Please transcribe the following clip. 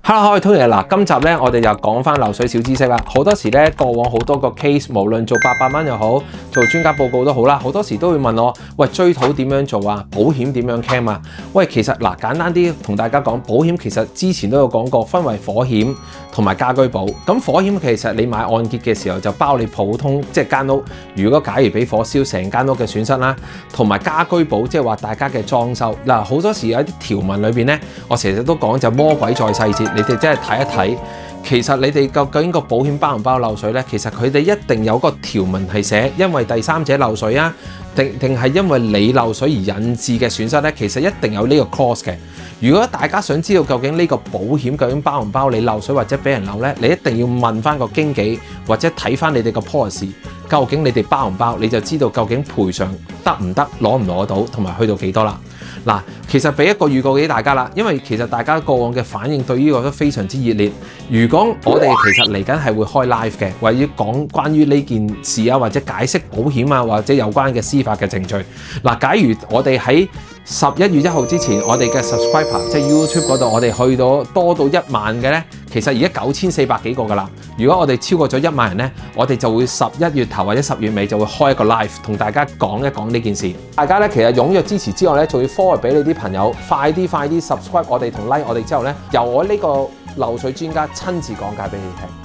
Hello， 我係 Tony 嗱，今集咧我哋就講翻漏水小知識啦。好多時咧，過往好多個 case， 無論做800蚊又好，做專家報告都好啦，好多時都會問我，喂，追討點樣做啊？保險點樣 claim 啊？喂，其實嗱，簡單啲同大家講，保險其實之前都有講過，分為火險同埋家居保。咁火險其實你買按揭嘅時候就包你普通即係間屋，如果假如俾火燒成間屋嘅損失啦，同埋家居保即係話大家嘅裝修嗱，好多時有一啲條文裏邊咧，我成日都講就魔鬼在細節。你哋真係睇一睇，其實你哋究竟個保險包唔包漏水呢？其實佢哋一定有個條文係寫，因為第三者漏水啊，定係因為你漏水而引致嘅損失呢？其實一定有呢個 clause 嘅。如果大家想知道究竟呢個保險究竟包唔包你漏水或者俾人漏呢？你一定要問翻個經紀或者睇翻你哋個 policy， 究竟你哋包唔包，你就知道究竟賠償得唔得，攞唔攞到，同埋去到幾多啦。嗱，其實俾一個預告俾大家啦，因為其實大家過往嘅反應對呢個都非常之熱烈。如果我哋其實嚟緊係會開 live 嘅，或者講關於呢件事啊，或者解釋保險啊，或者有關嘅司法嘅程序。嗱，假如我哋喺11月1號之前，我哋嘅 subscriber 即係 YouTube 嗰度，我哋去到多到1萬嘅呢，其實而家9400幾個㗎啦。如果我哋超過咗1萬人呢，我哋就會11月頭或者10月尾就會開一個 live 同大家講一講呢件事。大家呢，其實踴躍支持之外呢，仲要 forward 俾你啲朋友，快啲 subscribe 我哋同 like 我哋之後呢，由我呢個漏水專家親自講解俾你聽。